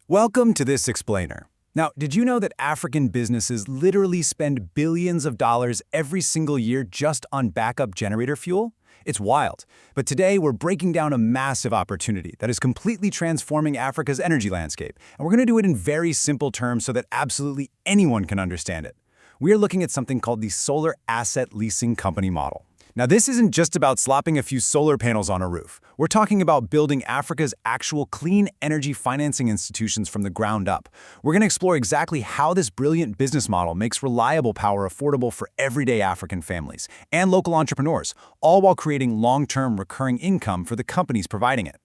Welcome to this explainer. Now, did you know that African businesses literally spend billions of dollars every single year just on backup generator fuel? It's wild. But today, we're breaking down a massive opportunity that is completely transforming Africa's energy landscape. And we're going to do it in very simple terms so that absolutely anyone can understand it. We are looking at something called the Solar Asset Leasing Company model. Now, this isn't just about slopping a few solar panels on a roof. We're talking about building Africa's actual clean energy financing institutions from the ground up. We're going to explore exactly how this brilliant business model makes reliable power affordable for everyday African families and local entrepreneurs, all while creating long-term recurring income for the companies providing it.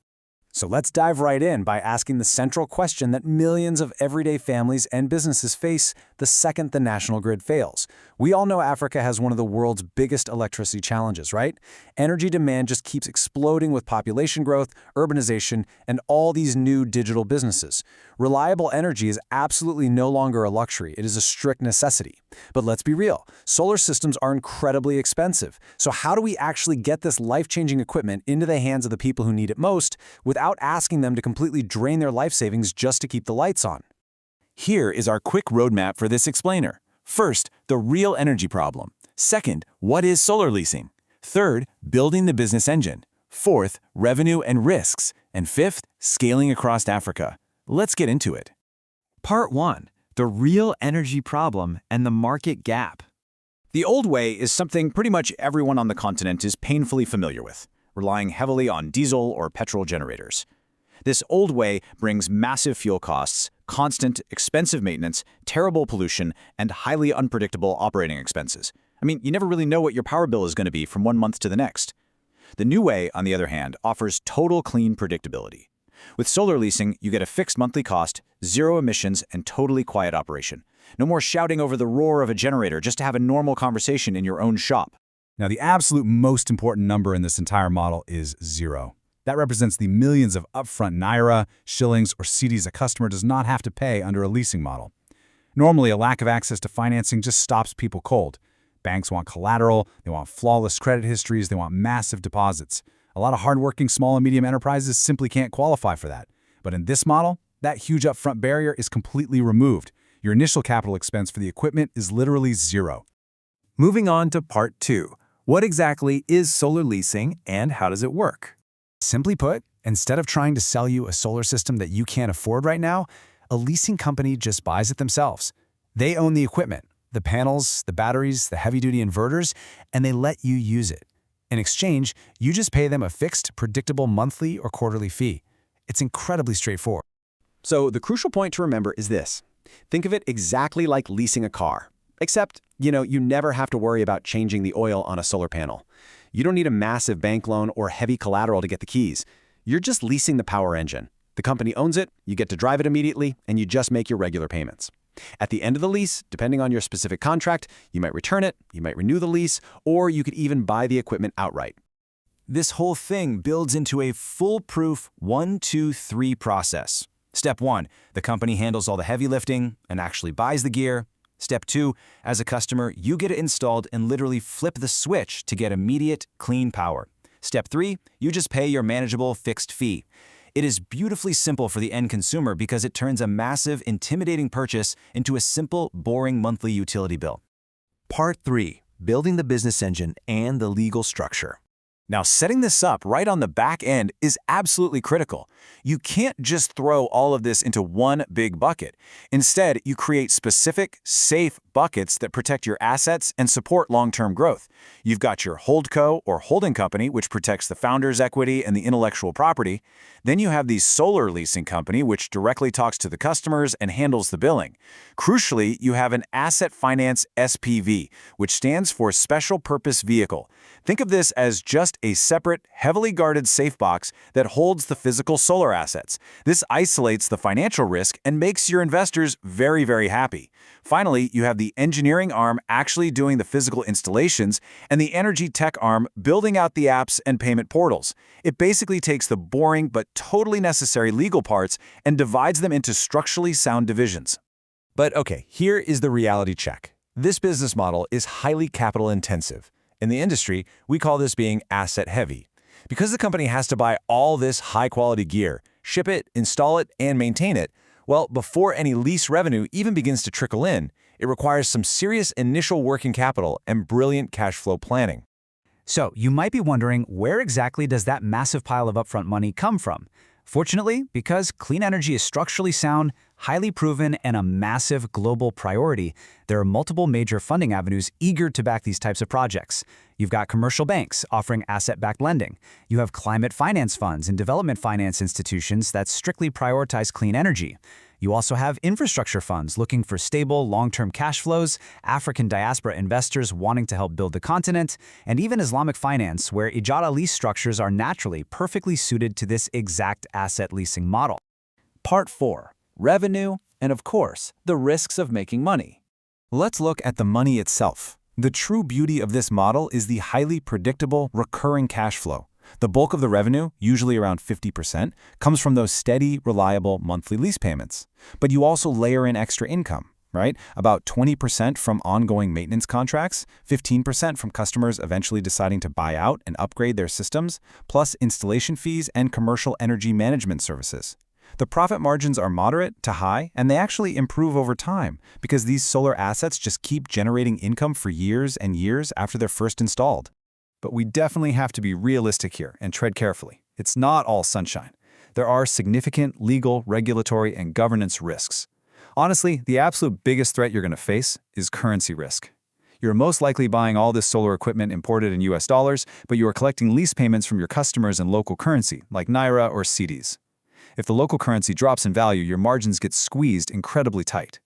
So let's dive right in by asking the central question that millions of everyday families and businesses face the second the national grid fails. We all know Africa has one of the world's biggest electricity challenges, right? Energy demand just keeps exploding with population growth, urbanization, and all these new digital businesses. Reliable energy is absolutely no longer a luxury. It is a strict necessity. But let's be real, solar systems are incredibly expensive. So how do we actually get this life-changing equipment into the hands of the people who need it most without asking them to completely drain their life savings just to keep the lights on? Here is our quick roadmap for this explainer. First, the real energy problem. Second, what is solar leasing? Third, building the business engine. Fourth, revenue and risks. And fifth, scaling across Africa. Let's get into it. Part 1. The real energy problem and the market gap. The old way is something pretty much everyone on the continent is painfully familiar with, relying heavily on diesel or petrol generators. This old way brings massive fuel costs, constant, expensive maintenance, terrible pollution, and highly unpredictable operating expenses. I mean, you never really know what your power bill is going to be from one month to the next. The new way, on the other hand, offers total clean predictability. With solar leasing, you get a fixed monthly cost, zero emissions, and totally quiet operation. No more shouting over the roar of a generator just to have a normal conversation in your own shop. Now, the absolute most important number in this entire model is zero. That represents the millions of upfront naira, shillings, or cedis a customer does not have to pay under a leasing model. Normally, a lack of access to financing just stops people cold. Banks want collateral, they want flawless credit histories, they want massive deposits. A lot of hardworking small and medium enterprises simply can't qualify for that. But in this model, that huge upfront barrier is completely removed. Your initial capital expense for the equipment is literally zero. Moving on to Part 2. What exactly is solar leasing and how does it work? Simply put, instead of trying to sell you a solar system that you can't afford right now, a leasing company just buys it themselves. They own the equipment, the panels, the batteries, the heavy-duty inverters, and they let you use it. In exchange, you just pay them a fixed, predictable monthly or quarterly fee. It's incredibly straightforward. So the crucial point to remember is this. Think of it exactly like leasing a car. Except, you never have to worry about changing the oil on a solar panel. You don't need a massive bank loan or heavy collateral to get the keys. You're just leasing the power engine. The company owns it, you get to drive it immediately, and you just make your regular payments. At the end of the lease, depending on your specific contract, you might return it, you might renew the lease, or you could even buy the equipment outright. This whole thing builds into a foolproof 1-2-3 process. Step 1, the company handles all the heavy lifting and actually buys the gear. Step 2, as a customer, you get it installed and literally flip the switch to get immediate, clean power. Step 3, you just pay your manageable fixed fee. It is beautifully simple for the end consumer because it turns a massive, intimidating purchase into a simple, boring monthly utility bill. Part 3. Building the business engine and the legal structure. Now, setting this up right on the back end is absolutely critical. You can't just throw all of this into one big bucket. Instead, you create specific, safe buckets that protect your assets and support long-term growth. You've got your holdco or holding company, which protects the founder's equity and the intellectual property. Then you have the solar leasing company, which directly talks to the customers and handles the billing. Crucially, you have an asset finance SPV, which stands for Special Purpose Vehicle. Think of this as just a separate, heavily guarded safe box that holds the physical solar assets. This isolates the financial risk and makes your investors very, very happy. Finally, you have the engineering arm actually doing the physical installations and the energy tech arm building out the apps and payment portals. It basically takes the boring but totally necessary legal parts and divides them into structurally sound divisions. But okay, here is the reality check. This business model is highly capital intensive. In the industry, we call this being asset heavy. Because the company has to buy all this high-quality gear, ship it, install it, and maintain it, Well, before any lease revenue even begins to trickle in, it requires some serious initial working capital and brilliant cash flow planning. So, you might be wondering, where exactly does that massive pile of upfront money come from? Fortunately, because clean energy is structurally sound, highly proven, and a massive global priority, there are multiple major funding avenues eager to back these types of projects. You've got commercial banks offering asset-backed lending. You have climate finance funds and development finance institutions that strictly prioritize clean energy. You also have infrastructure funds looking for stable, long-term cash flows, African diaspora investors wanting to help build the continent, and even Islamic finance, where Ijara lease structures are naturally perfectly suited to this exact asset leasing model. Part 4. Revenue, and of course, the risks of making money. Let's look at the money itself. The true beauty of this model is the highly predictable, recurring cash flow. The bulk of the revenue, usually around 50%, comes from those steady, reliable monthly lease payments. But you also layer in extra income, right? About 20% from ongoing maintenance contracts, 15% from customers eventually deciding to buy out and upgrade their systems, plus installation fees and commercial energy management services. The profit margins are moderate to high, and they actually improve over time because these solar assets just keep generating income for years and years after they're first installed. But we definitely have to be realistic here and tread carefully. It's not all sunshine. There are significant legal, regulatory, and governance risks. Honestly, the absolute biggest threat you're going to face is currency risk. You're most likely buying all this solar equipment imported in US dollars, but you are collecting lease payments from your customers in local currency, like Naira or cedis. If the local currency drops in value, your margins get squeezed incredibly tight.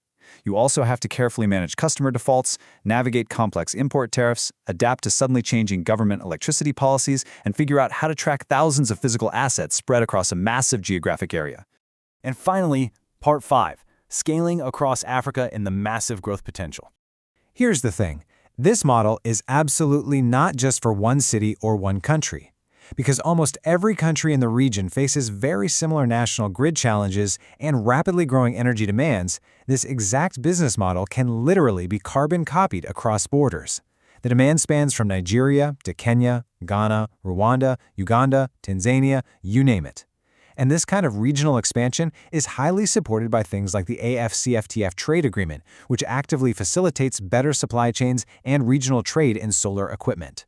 You also have to carefully manage customer defaults, navigate complex import tariffs, adapt to suddenly changing government electricity policies, and figure out how to track thousands of physical assets spread across a massive geographic area. And finally, Part 5. Scaling across Africa and the massive growth potential. Here's the thing. This model is absolutely not just for one city or one country. Because almost every country in the region faces very similar national grid challenges and rapidly growing energy demands, this exact business model can literally be carbon copied across borders. The demand spans from Nigeria to Kenya, Ghana, Rwanda, Uganda, Tanzania, you name it. And this kind of regional expansion is highly supported by things like the AFCFTA trade agreement, which actively facilitates better supply chains and regional trade in solar equipment.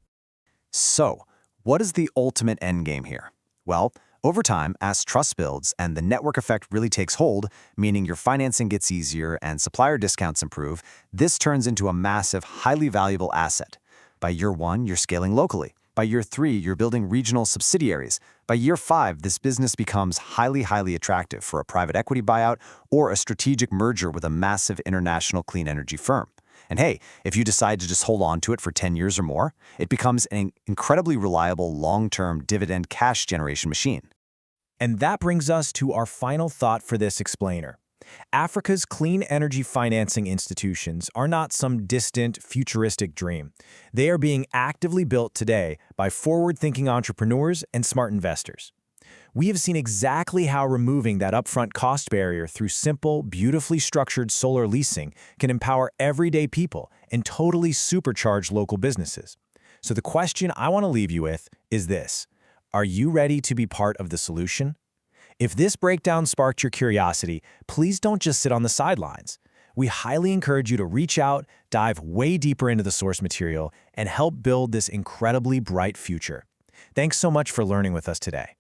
So, what is the ultimate endgame here? Well, over time, as trust builds and the network effect really takes hold, meaning your financing gets easier and supplier discounts improve, this turns into a massive, highly valuable asset. By year 1, you're scaling locally. By year 3, you're building regional subsidiaries. By year 5, this business becomes highly attractive for a private equity buyout or a strategic merger with a massive international clean energy firm. And hey, if you decide to just hold on to it for 10 years or more, it becomes an incredibly reliable long-term dividend cash generation machine. And that brings us to our final thought for this explainer. Africa's clean energy financing institutions are not some distant, futuristic dream. They are being actively built today by forward-thinking entrepreneurs and smart investors. We have seen exactly how removing that upfront cost barrier through simple, beautifully structured solar leasing can empower everyday people and totally supercharge local businesses. So the question I want to leave you with is this: are you ready to be part of the solution? If this breakdown sparked your curiosity, please don't just sit on the sidelines. We highly encourage you to reach out, dive way deeper into the source material, and help build this incredibly bright future. Thanks so much for learning with us today.